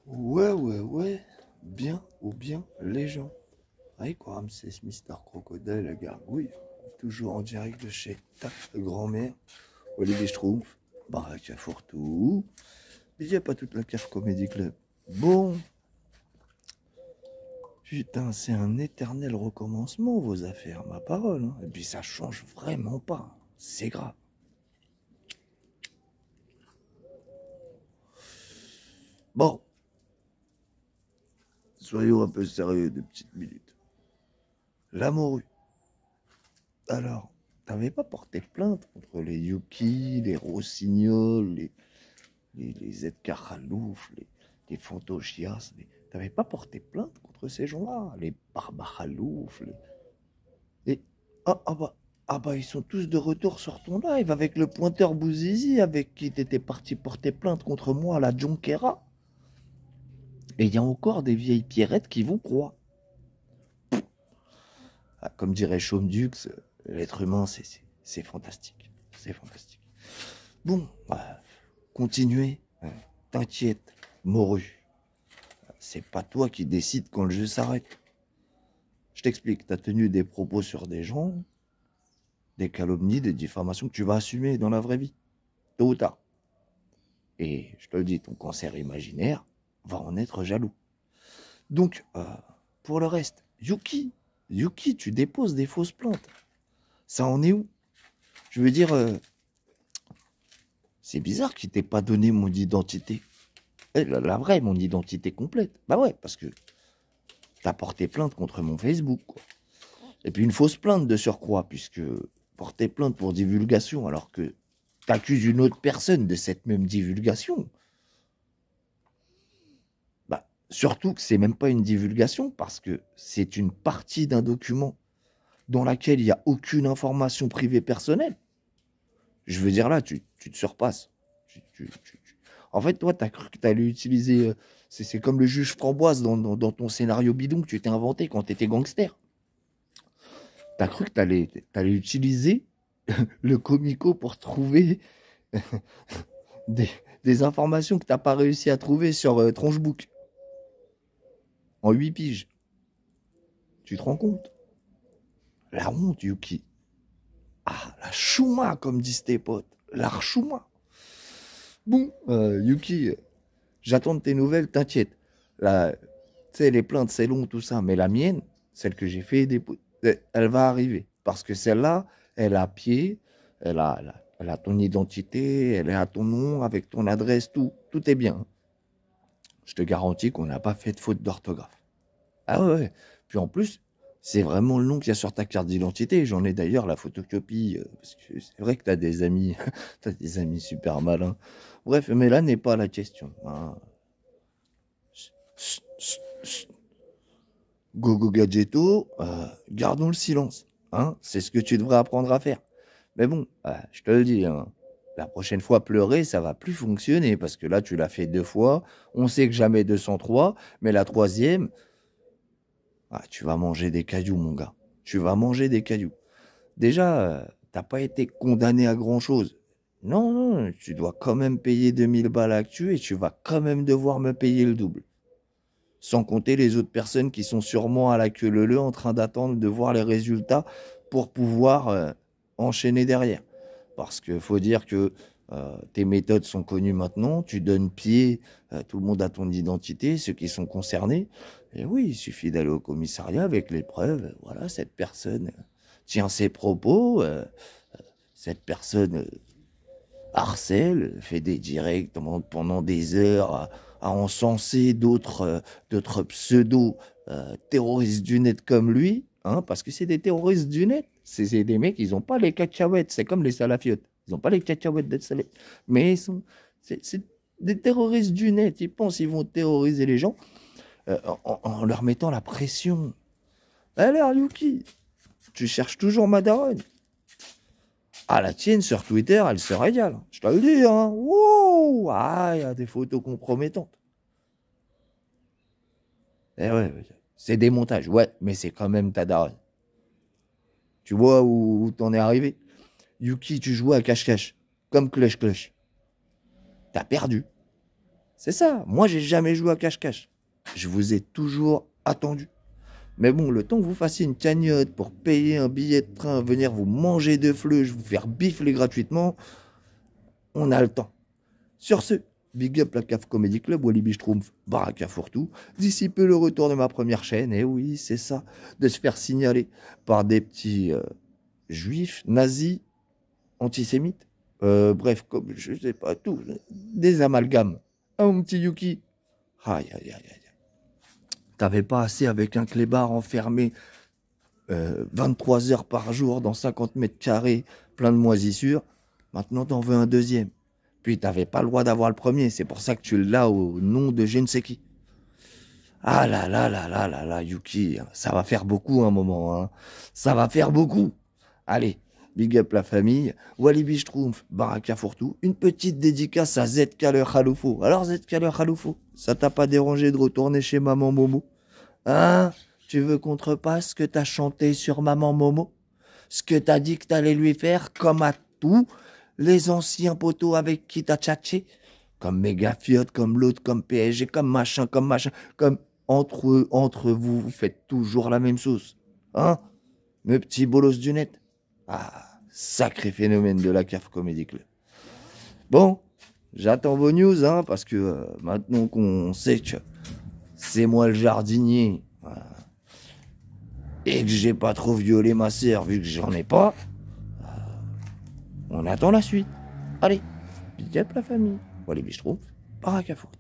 Ouais. Bien ou bien les gens. Avec Ramsès, Mister Crocodile, la gargouille. Toujours en direct de chez ta grand-mère. Olivier Schtroumpf. Baraka Fourtou. Il n'y a pas toute la cave Comedy Club. Bon. Putain, c'est un éternel recommencement, vos affaires, ma parole. Hein. Et puis ça change vraiment pas. C'est grave. Bon, soyons un peu sérieux de petites minutes. La morue. Alors, t'avais pas porté plainte contre les Yuki, les Rossignols, les Edgar Khalouf, les Fantochias. T'avais pas porté plainte contre ces gens-là, les Barbakhalouf, les... Ah bah, ils sont tous de retour sur ton live avec le pointeur Bouzizi avec qui t'étais parti porter plainte contre moi à la Jonquera. Et il y a encore des vieilles pierrettes qui vous croient. Ah, comme dirait Chaume-Dux, l'être humain, c'est fantastique. C'est fantastique. Bon, bah, continuez. T'inquiète, morue. C'est pas toi qui décides quand le jeu s'arrête. Je t'explique, t'as tenu des propos sur des gens, des calomnies, des diffamations que tu vas assumer dans la vraie vie, tôt ou tard. Et je te le dis, ton cancer imaginaire va en être jaloux. Donc, pour le reste, Yuki, tu déposes des fausses plaintes. Ça en est où? Je veux dire, c'est bizarre qu'il t'ait pas donné mon identité. La vraie, mon identité complète. Bah ouais, parce que t'as porté plainte contre mon Facebook, quoi. Et puis une fausse plainte de surcroît, puisque porter plainte pour divulgation alors que t'accuses une autre personne de cette même divulgation, bah, surtout que c'est même pas une divulgation, parce que c'est une partie d'un document dans laquelle il n'y a aucune information privée personnelle. Je veux dire là, tu te surpasses. En fait, toi, tu as cru que tu allais utiliser... c'est comme le juge Framboise dans ton scénario bidon que tu t'es inventé quand tu étais gangster. Tu as cru que tu allais utiliser le comico pour trouver des, des informations que tu n'as pas réussi à trouver sur Tronchebook en 8 piges. Tu te rends compte? La honte, Yuki. Ah, la chouma, comme disent tes potes. La chouma. Bon, Yuki, j'attends de tes nouvelles, t'inquiète. Tu sais, les plaintes, c'est long, tout ça, mais la mienne, celle que j'ai fait déposer, elle va arriver. Parce que celle-là, elle a pied, elle a ton identité, elle est à ton nom, avec ton adresse, tout. Tout est bien. Je te garantis qu'on n'a pas fait de faute d'orthographe. Ah ouais. Puis en plus, c'est vraiment le nom qu'il y a sur ta carte d'identité. J'en ai d'ailleurs la photocopie. Parce que c'est vrai que t'as des amis, t'as des amis super malins. Bref, mais là n'est pas la question. Hein. Gogo Gadgetto, gardons le silence. Hein, c'est ce que tu devrais apprendre à faire. Mais bon, je te le dis, hein, la prochaine fois, pleurer, ça va plus fonctionner parce que là, tu l'as fait 2 fois. On sait que jamais 203, mais la troisième, tu vas manger des cailloux, mon gars. Tu vas manger des cailloux. Déjà, t'as pas été condamné à grand-chose. Non, non, tu dois quand même payer 2000 balles actuelles et tu vas quand même devoir me payer le double. Sans compter les autres personnes qui sont sûrement à la queue leu en train d'attendre de voir les résultats pour pouvoir enchaîner derrière. Parce qu'il faut dire que tes méthodes sont connues maintenant, tu donnes pied, tout le monde a ton identité, ceux qui sont concernés. Et oui, il suffit d'aller au commissariat avec les preuves. Voilà, cette personne tient ses propos, cette personne harcèle, fait des directs pendant des heures à encenser d'autres pseudo terroristes du net comme lui, hein, parce que c'est des terroristes du net. C'est des mecs, ils n'ont pas les cacahuètes, c'est comme les salafiotes. Ils n'ont pas les cacahuètes d'être salés. Mais c'est des terroristes du net. Ils pensent qu'ils vont terroriser les gens en leur mettant la pression. Alors, Yuki, tu cherches toujours ma daronne. Ah, la tienne sur Twitter, elle se régale. Je te le dis, hein. Wouh! Ah, il y a des photos compromettantes. Eh ouais, c'est des montages, ouais, mais c'est quand même ta daronne. Tu vois où t'en es arrivé? Yuki, tu jouais à cache-cache, comme Clutch Clutch. T'as perdu. C'est ça. Moi, j'ai jamais joué à cache-cache. Je vous ai toujours attendu. Mais bon, le temps que vous fassiez une cagnotte pour payer un billet de train, venir vous manger de fleuches, vous faire bifler gratuitement, on a le temps. Sur ce, big up la CAF Comedy Club, Walibi Schtroumpf, Baraka Fourtou. D'ici peu le retour de ma première chaîne, et oui, c'est ça, de se faire signaler par des petits juifs, nazis, antisémites, bref, comme je sais pas tout, des amalgames. Ah, mon petit Yuki. Aïe, aïe, aïe, aïe. T'avais pas assez avec un clébard enfermé 23 heures par jour dans 50 mètres carrés, plein de moisissures. Maintenant, t'en veux un deuxième. Puis t'avais pas le droit d'avoir le premier. C'est pour ça que tu l'as au nom de je ne sais qui. Ah là là là là là là, Yuki, ça va faire beaucoup un moment, hein. Ça va faire beaucoup. Allez, big up la famille. Walibi Schtroumpf, Baraka Fourtou. Une petite dédicace à ZK le Khaloufo. Alors ZK le Khaloufo, ça t'a pas dérangé de retourner chez Maman Momo? Hein? Tu veux qu'on te repasse ce que t'as chanté sur Maman Momo? Ce que t'as dit que t'allais lui faire comme à tous les anciens poteaux avec qui t'as tchatché? Comme Mégafiot, comme l'autre, comme PSG, comme machin, comme entre vous, vous faites toujours la même sauce. Hein? Mes petits bolos du net. Ah, sacré phénomène de la CAF Comedy Club. Bon, j'attends vos news, hein, parce que maintenant qu'on sait que c'est moi le jardinier, et que j'ai pas trop violé ma sœur vu que j'en ai pas, on attend la suite. Allez, big up la famille. Voilà les bistrons, Baraka Foot.